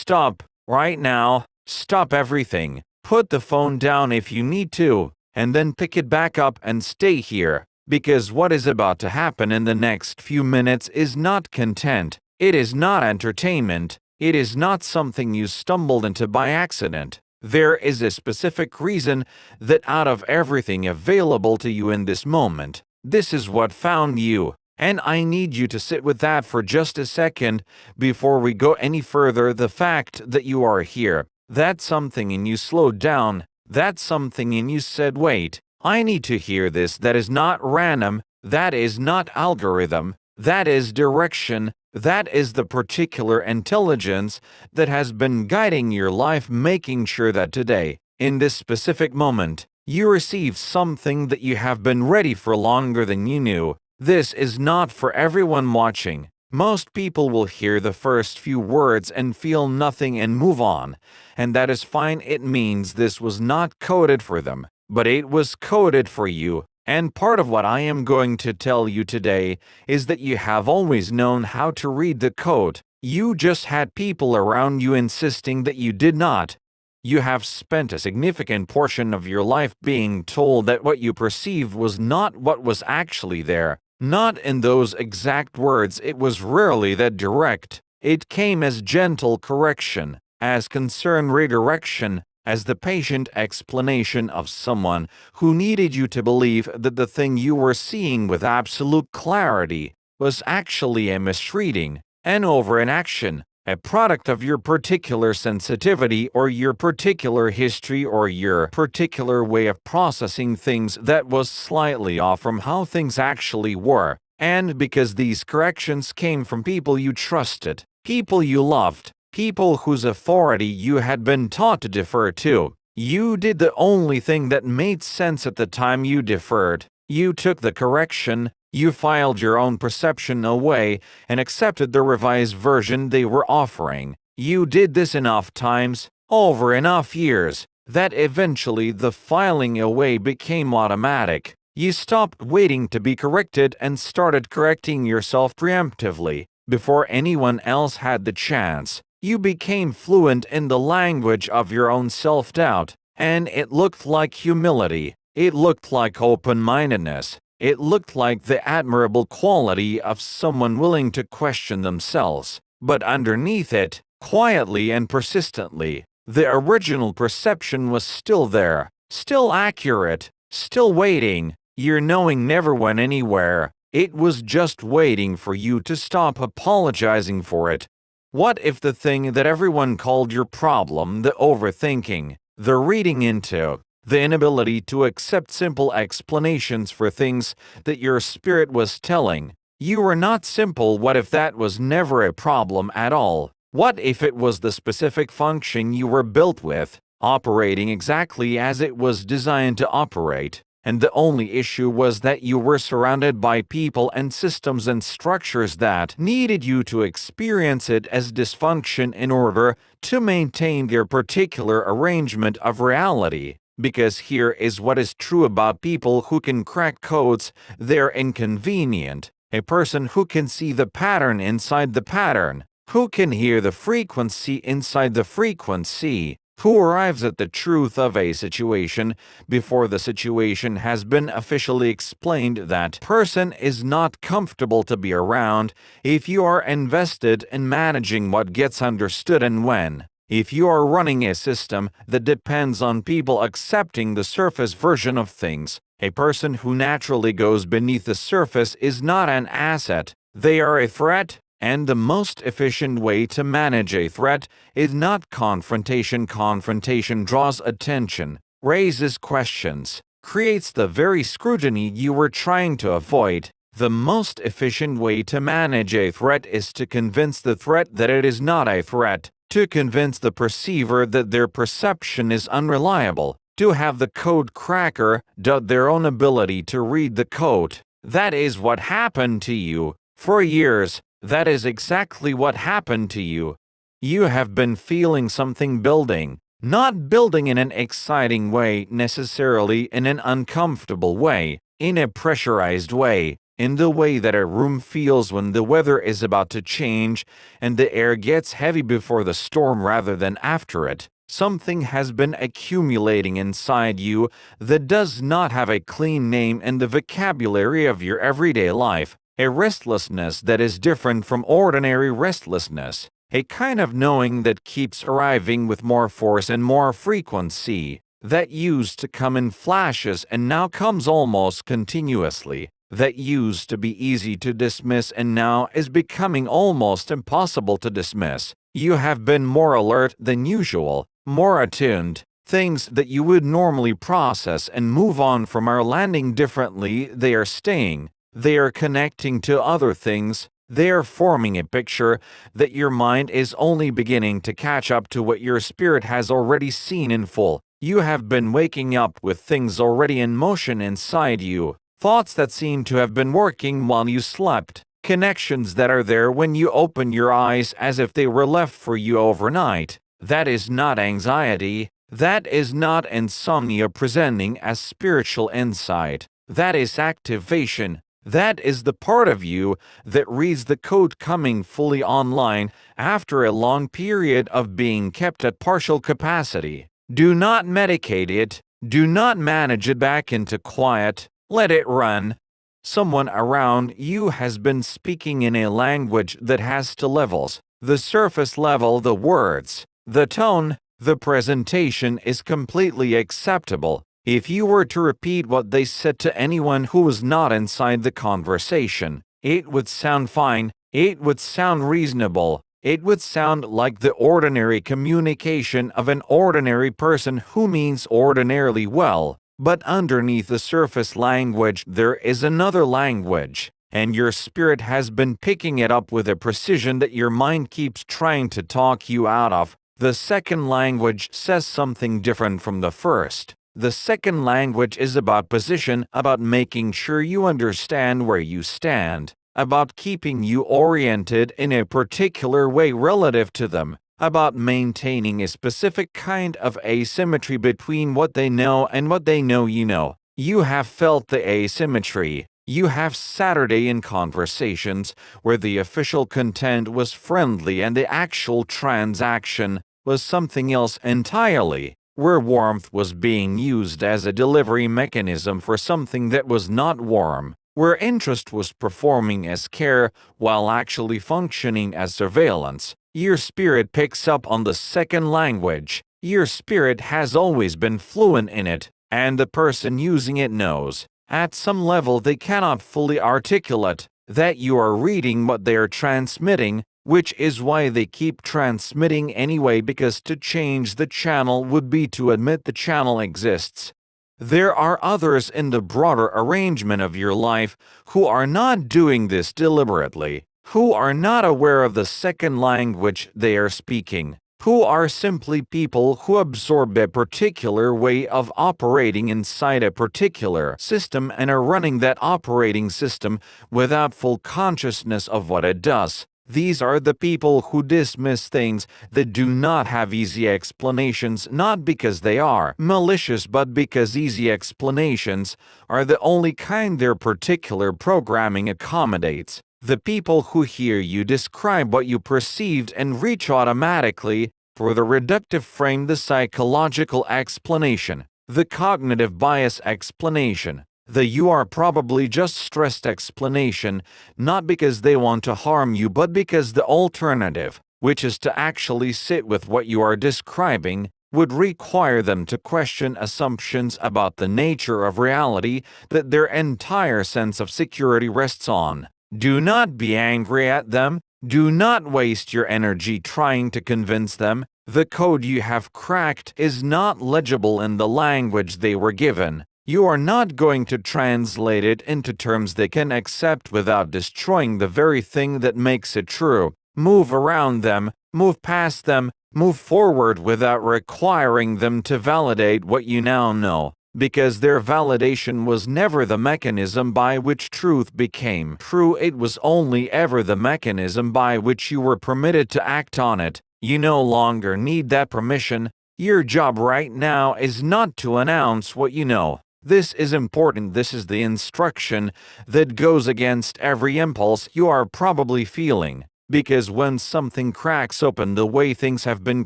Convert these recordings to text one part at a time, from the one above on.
Stop, right now, stop everything. Put the phone down if you need to, and then pick it back up and stay here, because what is about to happen in the next few minutes is not content, it is not entertainment, it is not something you stumbled into by accident. There is a specific reason that out of everything available to you in this moment, this is what found you. And I need you to sit with that for just a second before we go any further. The fact that you are here, that something in you slowed down, that something in you said, wait, I need to hear this. That is not random, that is not algorithm, that is direction, that is the particular intelligence that has been guiding your life, making sure that today, in this specific moment, you receive something that you have been ready for longer than you knew. This is not for everyone watching. Most people will hear the first few words and feel nothing and move on, and that is fine. It means this was not coded for them, but it was coded for you. And part of what I am going to tell you today is that you have always known how to read the code. You just had people around you insisting that you did not. You have spent a significant portion of your life being told that what you perceived was not what was actually there. Not in those exact words, it was rarely that direct. It came as gentle correction, as concerned redirection, as the patient explanation of someone who needed you to believe that the thing you were seeing with absolute clarity was actually a misreading, an overreaction, a product of your particular sensitivity or your particular history or your particular way of processing things that was slightly off from how things actually were. And because these corrections came from people you trusted, people you loved, people whose authority you had been taught to defer to, you did the only thing that made sense at the time. You deferred. You took the correction. You filed your own perception away and accepted the revised version they were offering. You did this enough times, over enough years, that eventually the filing away became automatic. You stopped waiting to be corrected and started correcting yourself preemptively, before anyone else had the chance. You became fluent in the language of your own self-doubt, and it looked like humility. It looked like open-mindedness. It looked like the admirable quality of someone willing to question themselves. But underneath it, quietly and persistently, the original perception was still there, still accurate, still waiting. Your knowing never went anywhere. It was just waiting for you to stop apologizing for it. What if the thing that everyone called your problem, the overthinking, the reading into, the inability to accept simple explanations for things that your spirit was telling you were not simple? What if that was never a problem at all? What if it was the specific function you were built with, operating exactly as it was designed to operate, and the only issue was that you were surrounded by people and systems and structures that needed you to experience it as dysfunction in order to maintain their particular arrangement of reality? Because here is what is true about people who can crack codes: they're inconvenient. A person who can see the pattern inside the pattern, who can hear the frequency inside the frequency, who arrives at the truth of a situation before the situation has been officially explained. That person is not comfortable to be around if you are invested in managing what gets understood and when. If you are running a system that depends on people accepting the surface version of things, a person who naturally goes beneath the surface is not an asset, they are a threat. And the most efficient way to manage a threat is not confrontation. Confrontation draws attention, raises questions, creates the very scrutiny you were trying to avoid. The most efficient way to manage a threat is to convince the threat that it is not a threat, to convince the perceiver that their perception is unreliable, to have the code cracker doubt their own ability to read the code. That is what happened to you. For years, that is exactly what happened to you. You have been feeling something building, not building in an exciting way necessarily, in an uncomfortable way, in a pressurized way. in the way that a room feels when the weather is about to change and the air gets heavy before the storm rather than after it. Something has been accumulating inside you that does not have a clean name in the vocabulary of your everyday life. A restlessness that is different from ordinary restlessness. A kind of knowing that keeps arriving with more force and more frequency. That used to come in flashes and now comes almost continuously. That used to be easy to dismiss and now is becoming almost impossible to dismiss. You have been more alert than usual, more attuned. Things that you would normally process and move on from are landing differently, they are staying. They are connecting to other things. They are forming a picture that your mind is only beginning to catch up to what your spirit has already seen in full. You have been waking up with things already in motion inside you. Thoughts that seem to have been working while you slept. Connections that are there when you open your eyes as if they were left for you overnight. That is not anxiety. That is not insomnia presenting as spiritual insight. That is activation. That is the part of you that reads the code coming fully online after a long period of being kept at partial capacity. Do not medicate it. Do not manage it back into quiet. Let it run. Someone around you has been speaking in a language that has two levels. The surface level, the words, the tone, the presentation is completely acceptable. If you were to repeat what they said to anyone who was not inside the conversation, it would sound fine, it would sound reasonable, it would sound like the ordinary communication of an ordinary person who means ordinarily well. But underneath the surface language there is another language, and your spirit has been picking it up with a precision that your mind keeps trying to talk you out of. The second language says something different from the first. The second language is about position, about making sure you understand where you stand, about keeping you oriented in a particular way relative to them, about maintaining a specific kind of asymmetry between what they know and what they know you know. You have felt the asymmetry. You have Saturday in conversations where the official content was friendly and the actual transaction was something else entirely, where warmth was being used as a delivery mechanism for something that was not warm, where interest was performing as care while actually functioning as surveillance. Your spirit picks up on the second language. Your spirit has always been fluent in it, and the person using it knows, at some level they cannot fully articulate, that you are reading what they are transmitting, which is why they keep transmitting anyway, because to change the channel would be to admit the channel exists. There are others in the broader arrangement of your life who are not doing this deliberately, who are not aware of the second language they are speaking, who are simply people who absorb a particular way of operating inside a particular system and are running that operating system without full consciousness of what it does. These are the people who dismiss things that do not have easy explanations, not because they are malicious, but because easy explanations are the only kind their particular programming accommodates. The people who hear you describe what you perceived and reach automatically for the reductive frame, the psychological explanation, the cognitive bias explanation, the "you are probably just stressed" explanation, not because they want to harm you but because the alternative, which is to actually sit with what you are describing, would require them to question assumptions about the nature of reality that their entire sense of security rests on. Do not be angry at them. Do not waste your energy trying to convince them. The code you have cracked is not legible in the language they were given. You are not going to translate it into terms they can accept without destroying the very thing that makes it true. Move around them, move past them, move forward without requiring them to validate what you now know, because their validation was never the mechanism by which truth became true. It was only ever the mechanism by which you were permitted to act on it. You no longer need that permission. Your job right now is not to announce what you know. This is important. This is the instruction that goes against every impulse you are probably feeling. Because when something cracks open the way things have been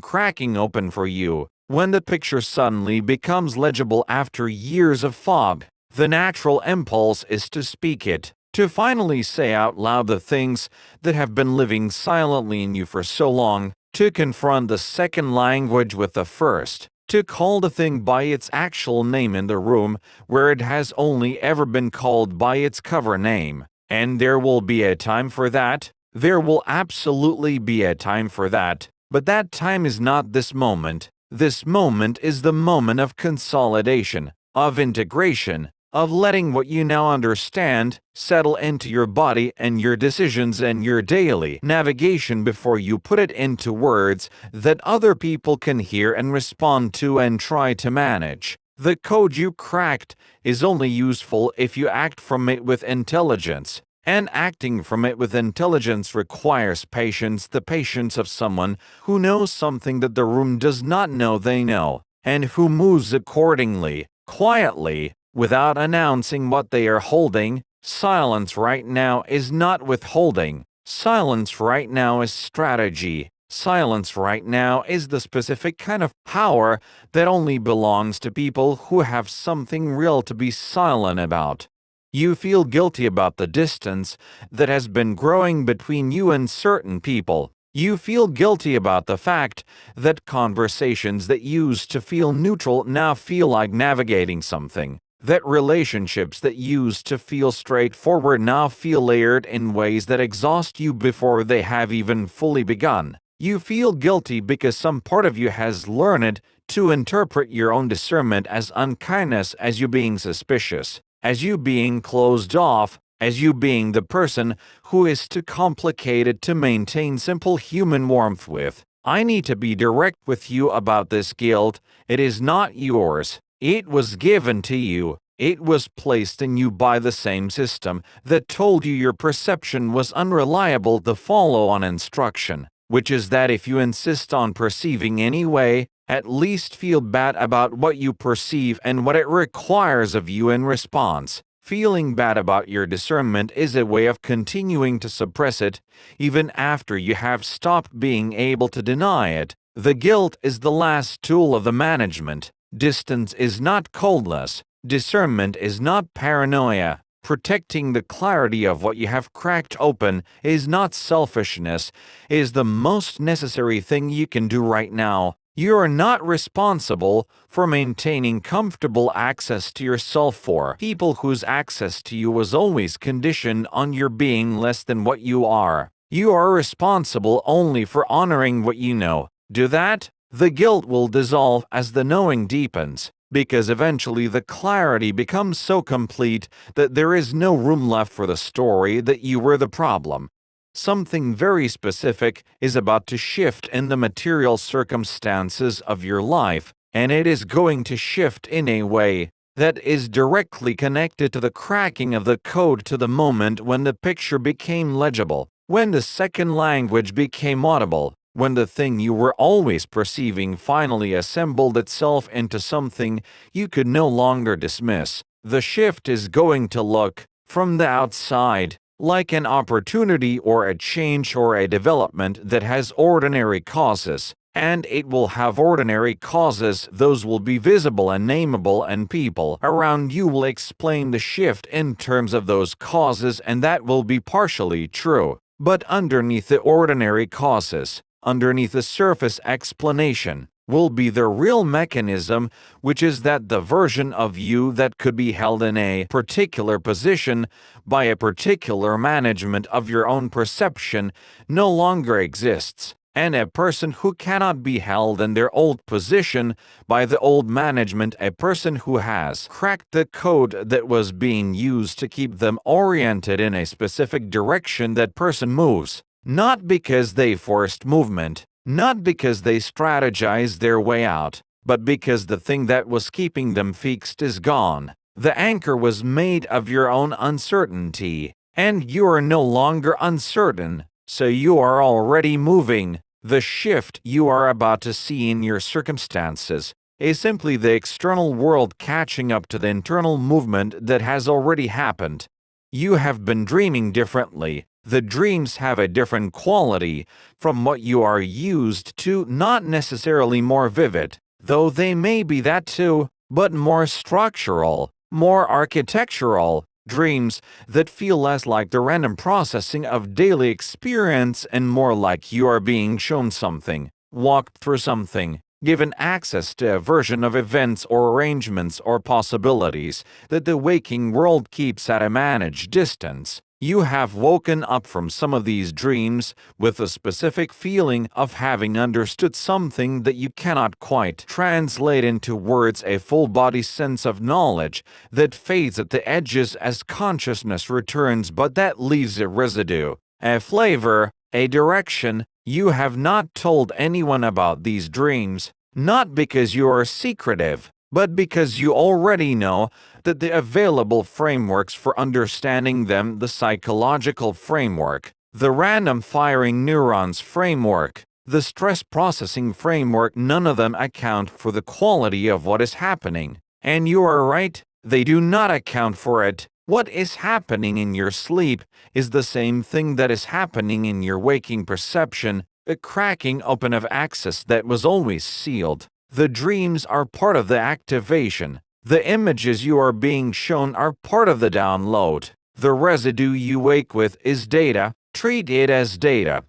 cracking open for you, when the picture suddenly becomes legible after years of fog, the natural impulse is to speak it, to finally say out loud the things that have been living silently in you for so long, to confront the second language with the first, to call the thing by its actual name in the room where it has only ever been called by its cover name. And there will be a time for that. There will absolutely be a time for that. But that time is not this moment. This moment is the moment of consolidation, of integration, of letting what you now understand settle into your body and your decisions and your daily navigation before you put it into words that other people can hear and respond to and try to manage. The code you cracked is only useful if you act from it with intelligence. And acting from it with intelligence requires patience, the patience of someone who knows something that the room does not know they know, and who moves accordingly, quietly, without announcing what they are holding. Silence right now is not withholding. Silence right now is strategy. Silence right now is the specific kind of power that only belongs to people who have something real to be silent about. You feel guilty about the distance that has been growing between you and certain people. You feel guilty about the fact that conversations that used to feel neutral now feel like navigating something. That relationships that used to feel straightforward now feel layered in ways that exhaust you before they have even fully begun. You feel guilty because some part of you has learned to interpret your own discernment as unkindness, as you being suspicious, as you being closed off, as you being the person who is too complicated to maintain simple human warmth with. I need to be direct with you about this guilt. It is not yours. It was given to you. It was placed in you by the same system that told you your perception was unreliable, the follow-on instruction, which is that if you insist on perceiving anyway, at least feel bad about what you perceive and what it requires of you in response. Feeling bad about your discernment is a way of continuing to suppress it, even after you have stopped being able to deny it. The guilt is the last tool of the management. Distance is not coldness. Discernment is not paranoia. Protecting the clarity of what you have cracked open is not selfishness. It is the most necessary thing you can do right now. You are not responsible for maintaining comfortable access to yourself for people whose access to you was always conditioned on your being less than what you are. You are responsible only for honoring what you know. Do that, the guilt will dissolve as the knowing deepens, because eventually the clarity becomes so complete that there is no room left for the story that you were the problem. Something very specific is about to shift in the material circumstances of your life, and it is going to shift in a way that is directly connected to the cracking of the code, to the moment when the picture became legible, when the second language became audible, when the thing you were always perceiving finally assembled itself into something you could no longer dismiss. The shift is going to look, from the outside, like an opportunity or a change or a development that has ordinary causes, and it will have ordinary causes. Those will be visible and nameable, and people around you will explain the shift in terms of those causes, and that will be partially true. But underneath the ordinary causes, underneath the surface explanation, will be the real mechanism, which is that the version of you that could be held in a particular position by a particular management of your own perception no longer exists, and a person who cannot be held in their old position by the old management, a person who has cracked the code that was being used to keep them oriented in a specific direction, that person moves, not because they forced movement, not because they strategized their way out, but because the thing that was keeping them fixed is gone. The anchor was made of your own uncertainty, and you are no longer uncertain, so you are already moving. The shift you are about to see in your circumstances is simply the external world catching up to the internal movement that has already happened. You have been dreaming differently. The dreams have a different quality from what you are used to, not necessarily more vivid, though they may be that too, but more structural, more architectural, dreams that feel less like the random processing of daily experience and more like you are being shown something, walked through something, given access to a version of events or arrangements or possibilities that the waking world keeps at a managed distance. You have woken up from some of these dreams with a specific feeling of having understood something that you cannot quite translate into words, a full-body sense of knowledge that fades at the edges as consciousness returns, but that leaves a residue, a flavor, a direction. You have not told anyone about these dreams, not because you are secretive, but because you already know that the available frameworks for understanding them, the psychological framework, the random firing neurons framework, the stress processing framework, none of them account for the quality of what is happening. And you are right, they do not account for it. What is happening in your sleep is the same thing that is happening in your waking perception, a cracking open of access that was always sealed. The dreams are part of the activation. The images you are being shown are part of the download. The residue you wake with is data. Treat it as data.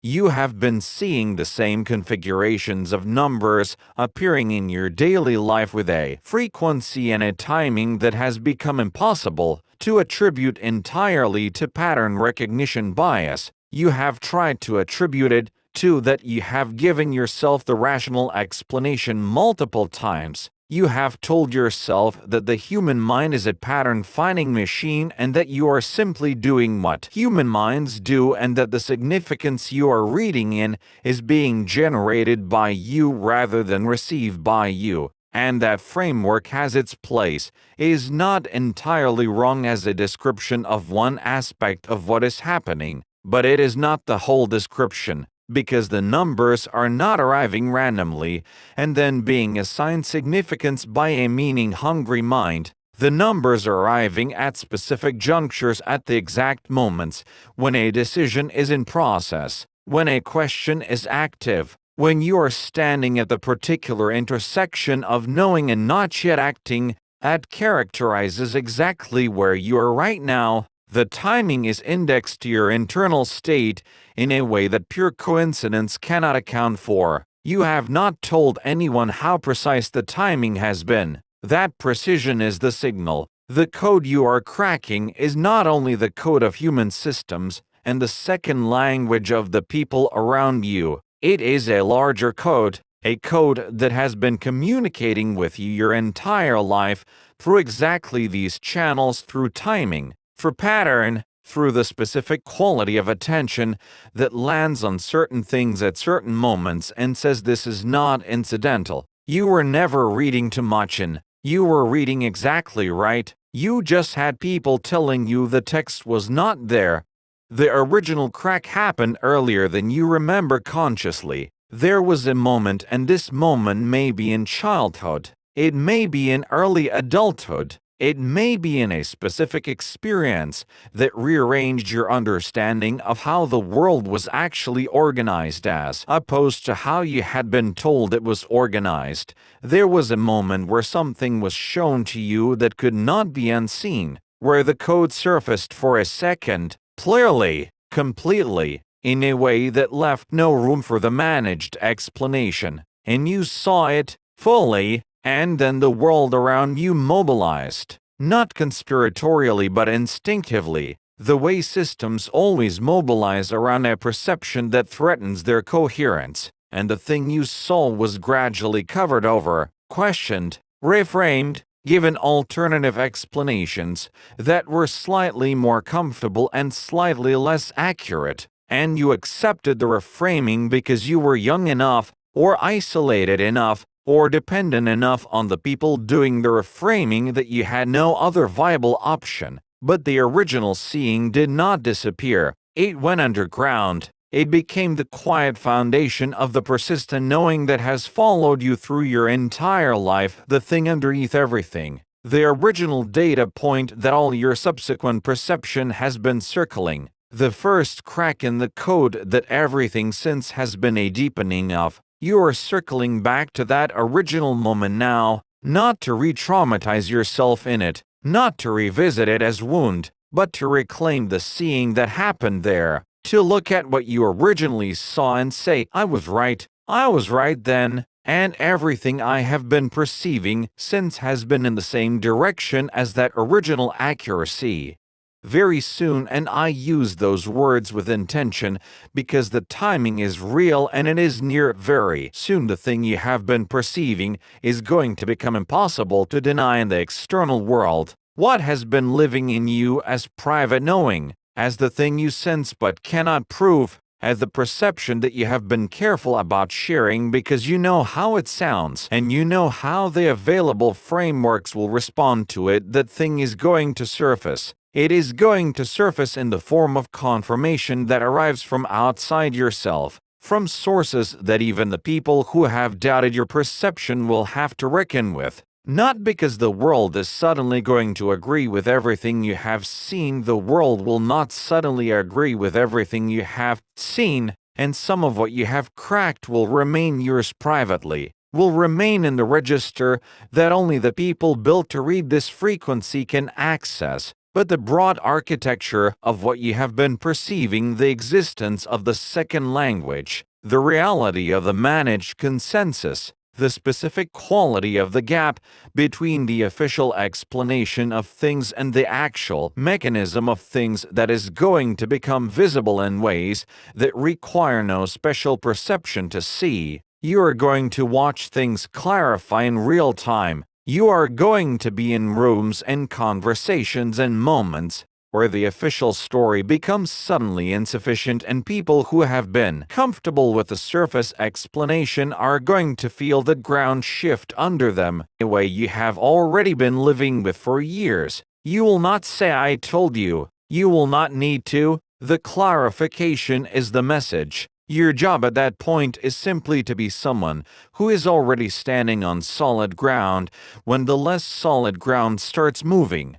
You have been seeing the same configurations of numbers appearing in your daily life with a frequency and a timing that has become impossible to attribute entirely to pattern recognition bias. You have tried to attribute it to that. You have given yourself the rational explanation multiple times. You have told yourself that the human mind is a pattern-finding machine and that you are simply doing what human minds do, and that the significance you are reading in is being generated by you rather than received by you. And that framework has its place, is not entirely wrong as a description of one aspect of what is happening, but it is not the whole description, because the numbers are not arriving randomly and then being assigned significance by a meaning-hungry mind. The numbers are arriving at specific junctures at the exact moments when a decision is in process, when a question is active, when you are standing at the particular intersection of knowing and not yet acting. That characterizes exactly where you are right now. The timing is indexed to your internal state in a way that pure coincidence cannot account for. You have not told anyone how precise the timing has been. That precision is the signal. The code you are cracking is not only the code of human systems and the second language of the people around you. It is a larger code, a code that has been communicating with you your entire life through exactly these channels, through timing, for pattern, through the specific quality of attention that lands on certain things at certain moments and says this is not incidental. You were never reading too much in. You were reading exactly right. You just had people telling you the text was not there. The original crack happened earlier than you remember consciously. There was a moment, and this moment may be in childhood. It may be in early adulthood. It may be in a specific experience that rearranged your understanding of how the world was actually organized as opposed to how you had been told it was organized. There was a moment where something was shown to you that could not be unseen, where the code surfaced for a second, clearly, completely, in a way that left no room for the managed explanation, and you saw it fully. And then the world around you mobilized, not conspiratorially but instinctively, the way systems always mobilize around a perception that threatens their coherence, and the thing you saw was gradually covered over, questioned, reframed, given alternative explanations that were slightly more comfortable and slightly less accurate, and you accepted the reframing because you were young enough, or isolated enough, or dependent enough on the people doing the reframing that you had no other viable option. But the original seeing did not disappear. It went underground. It became the quiet foundation of the persistent knowing that has followed you through your entire life, the thing underneath everything, the original data point that all your subsequent perception has been circling, the first crack in the code that everything since has been a deepening of. You are circling back to that original moment now, not to re-traumatize yourself in it, not to revisit it as wound, but to reclaim the seeing that happened there, to look at what you originally saw and say, I was right then, and everything I have been perceiving since has been in the same direction as that original accuracy. Very soon, and I use those words with intention because the timing is real and it is near. Very soon the thing you have been perceiving is going to become impossible to deny in the external world. What has been living in you as private knowing, as the thing you sense but cannot prove, as the perception that you have been careful about sharing because you know how it sounds and you know how the available frameworks will respond to it, that thing is going to surface. It is going to surface in the form of confirmation that arrives from outside yourself, from sources that even the people who have doubted your perception will have to reckon with. Not because the world is suddenly going to agree with everything you have seen. The world will not suddenly agree with everything you have seen, and some of what you have cracked will remain yours privately, will remain in the register that only the people built to read this frequency can access. But the broad architecture of what you have been perceiving, the existence of the second language, the reality of the managed consensus, the specific quality of the gap between the official explanation of things and the actual mechanism of things that is going to become visible in ways that require no special perception to see. You are going to watch things clarify in real time. You are going to be in rooms and conversations and moments where the official story becomes suddenly insufficient, and people who have been comfortable with the surface explanation are going to feel the ground shift under them, a way you have already been living with for years. You will not say, I told you. You will not need to. The clarification is the message. Your job at that point is simply to be someone who is already standing on solid ground when the less solid ground starts moving.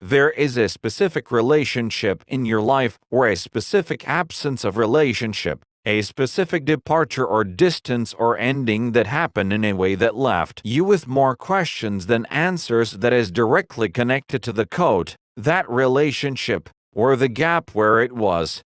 There is a specific relationship in your life or a specific absence of relationship, a specific departure or distance or ending that happened in a way that left you with more questions than answers, that is directly connected to the code. That relationship, or the gap where it was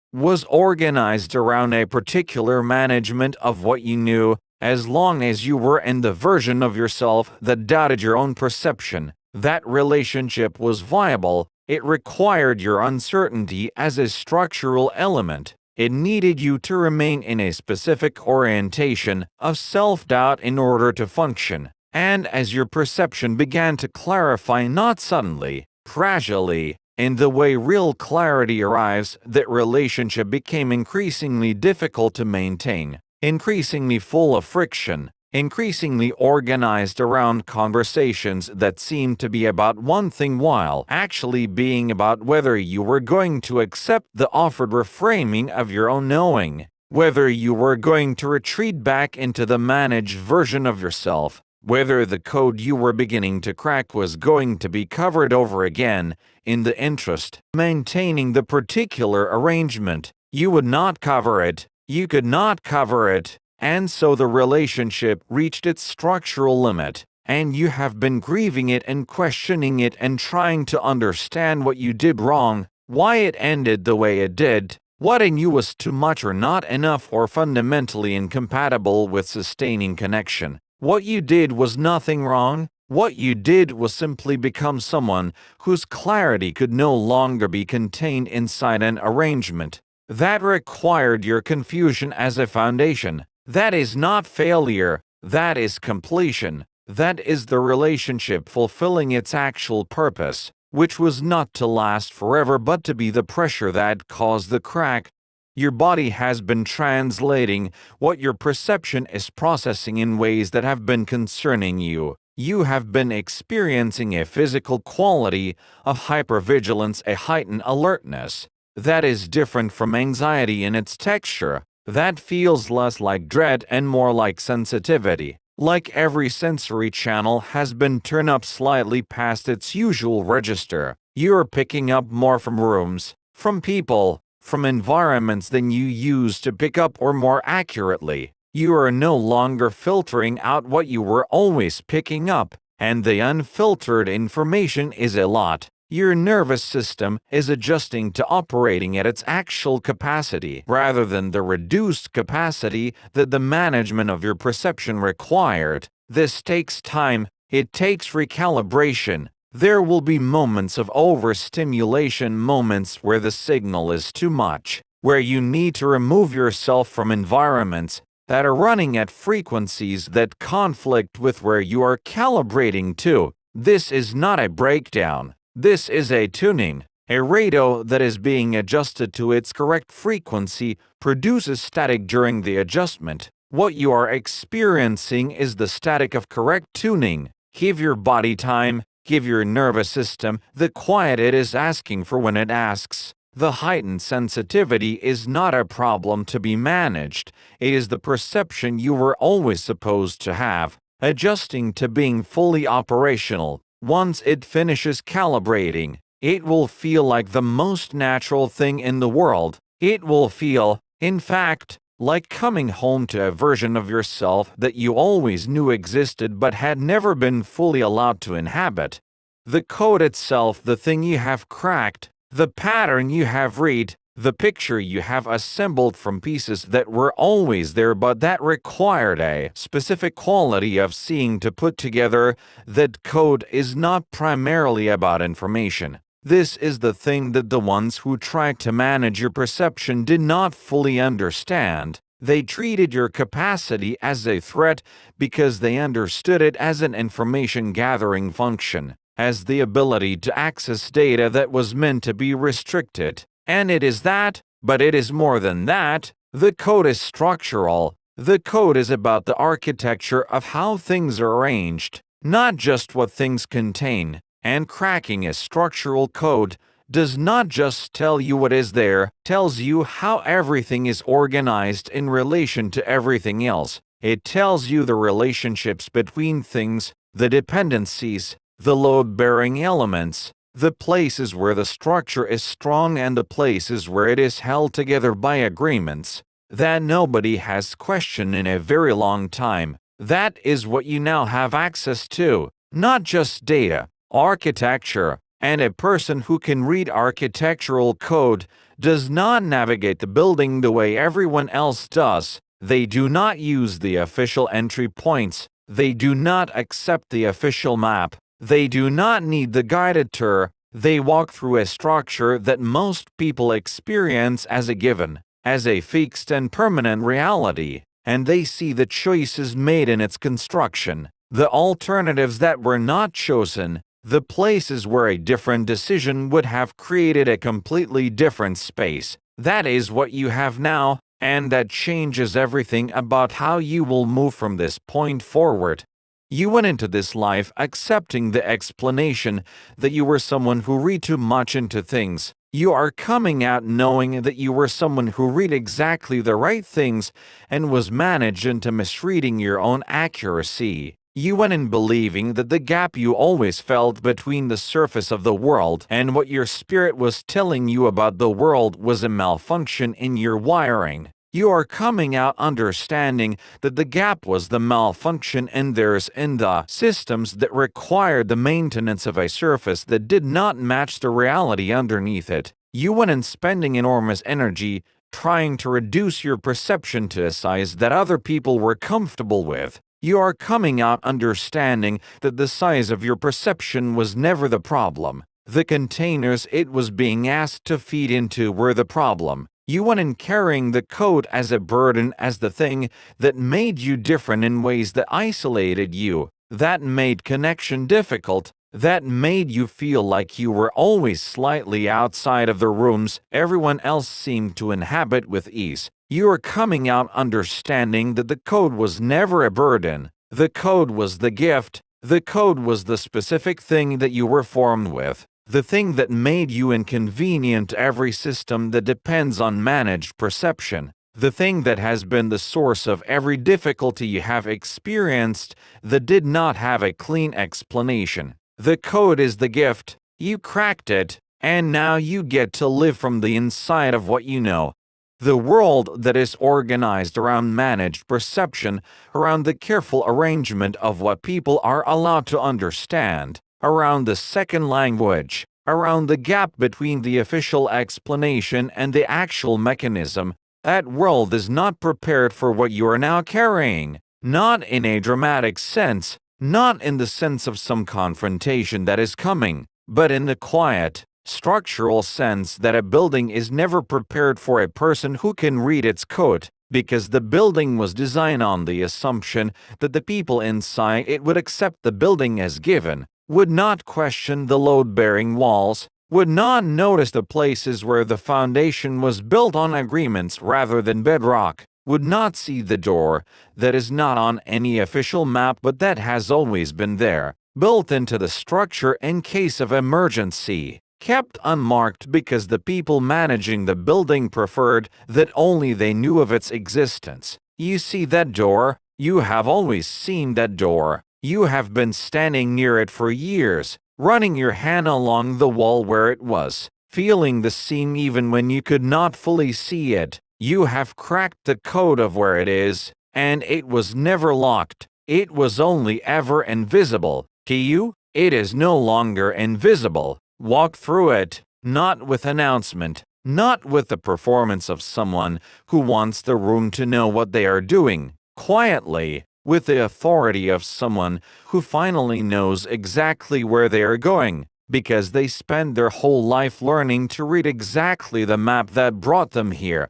organized around a particular management of what you knew, as long as you were in the version of yourself that doubted your own perception. That relationship was viable. It required your uncertainty as a structural element. It needed you to remain in a specific orientation of self-doubt in order to function. And as your perception began to clarify, not suddenly, gradually, in the way real clarity arrives, that relationship became increasingly difficult to maintain, increasingly full of friction, increasingly organized around conversations that seemed to be about one thing while actually being about whether you were going to accept the offered reframing of your own knowing, whether you were going to retreat back into the managed version of yourself, whether the code you were beginning to crack was going to be covered over again in the interest of maintaining the particular arrangement. You would not cover it. You could not cover it. And so the relationship reached its structural limit, and you have been grieving it and questioning it and trying to understand what you did wrong, why it ended the way it did, what in you was too much or not enough or fundamentally incompatible with sustaining connection. What you did was nothing wrong. What you did was simply become someone whose clarity could no longer be contained inside an arrangement. That required your confusion as a foundation. That is not failure. That is completion. That is the relationship fulfilling its actual purpose, which was not to last forever but to be the pressure that caused the crack. Your body has been translating what your perception is processing in ways that have been concerning you. You have been experiencing a physical quality of hypervigilance, a heightened alertness. That is different from anxiety in its texture. That feels less like dread and more like sensitivity. Like every sensory channel has been turned up slightly past its usual register. You're picking up more from rooms, from people, from environments than you used to pick up, or more accurately, you are no longer filtering out what you were always picking up, and the unfiltered information is a lot. Your nervous system is adjusting to operating at its actual capacity rather than the reduced capacity that the management of your perception required. This takes time, it takes recalibration. There will be moments of overstimulation, moments where the signal is too much, where you need to remove yourself from environments that are running at frequencies that conflict with where you are calibrating to. This is not a breakdown. This is a tuning. A radio that is being adjusted to its correct frequency produces static during the adjustment. What you are experiencing is the static of correct tuning. Give your body time. Give your nervous system the quiet it is asking for when it asks. The heightened sensitivity is not a problem to be managed. It is the perception you were always supposed to have, adjusting to being fully operational. Once it finishes calibrating, it will feel like the most natural thing in the world. It will feel, in fact, like coming home to a version of yourself that you always knew existed but had never been fully allowed to inhabit. The code itself, the thing you have cracked, the pattern you have read, the picture you have assembled from pieces that were always there but that required a specific quality of seeing to put together. That code is not primarily about information. This is the thing that the ones who tried to manage your perception did not fully understand. They treated your capacity as a threat because they understood it as an information gathering function, as the ability to access data that was meant to be restricted. And it is that, but it is more than that. The code is structural. The code is about the architecture of how things are arranged, not just what things contain. And cracking a structural code does not just tell you what is there, tells you how everything is organized in relation to everything else. It tells you the relationships between things, the dependencies, the load-bearing elements, the places where the structure is strong and the places where it is held together by agreements that nobody has questioned in a very long time. That is what you now have access to, not just data. Architecture, and a person who can read architectural code does not navigate the building the way everyone else does. They do not use the official entry points. They do not accept the official map. They do not need the guided tour. They walk through a structure that most people experience as a given, as a fixed and permanent reality, and they see the choices made in its construction, the alternatives that were not chosen, the places where a different decision would have created a completely different space. That is what you have now, and that changes everything about how you will move from this point forward. You went into this life accepting the explanation that you were someone who read too much into things. You are coming out knowing that you were someone who read exactly the right things and was managed into misreading your own accuracy. You went in believing that the gap you always felt between the surface of the world and what your spirit was telling you about the world was a malfunction in your wiring. You are coming out understanding that the gap was the malfunction in theirs in the systems that required the maintenance of a surface that did not match the reality underneath it. You went in spending enormous energy trying to reduce your perception to a size that other people were comfortable with. You are coming out understanding that the size of your perception was never the problem. The containers it was being asked to feed into were the problem. You went in carrying the code as a burden, as the thing that made you different in ways that isolated you, that made connection difficult, that made you feel like you were always slightly outside of the rooms everyone else seemed to inhabit with ease. You are coming out understanding that the code was never a burden. The code was the gift. The code was the specific thing that you were formed with. the thing that made you inconvenient to every system that depends on managed perception, the thing that has been the source of every difficulty you have experienced that did not have a clean explanation. The code is the gift, you cracked it, and now you get to live from the inside of what you know. The world that is organized around managed perception, around the careful arrangement of what people are allowed to understand, around the second language, around the gap between the official explanation and the actual mechanism, that world is not prepared for what you are now carrying. Not in a dramatic sense, not in the sense of some confrontation that is coming, but in the quiet, structural sense that a building is never prepared for a person who can read its code, because the building was designed on the assumption that the people inside it would accept the building as given, would not question the load-bearing walls, would not notice the places where the foundation was built on agreements rather than bedrock, would not see the door that is not on any official map but that has always been there, built into the structure in case of emergency, kept unmarked because the people managing the building preferred that only they knew of its existence. You see that door? You have always seen that door. You have been standing near it for years, running your hand along the wall where it was, feeling the seam even when you could not fully see it. You have cracked the code of where it is, and it was never locked. It was only ever invisible. To you, it is no longer invisible. Walk through it, not with announcement, not with the performance of someone who wants the room to know what they are doing, quietly, with the authority of someone who finally knows exactly where they are going, because they spend their whole life learning to read exactly the map that brought them here.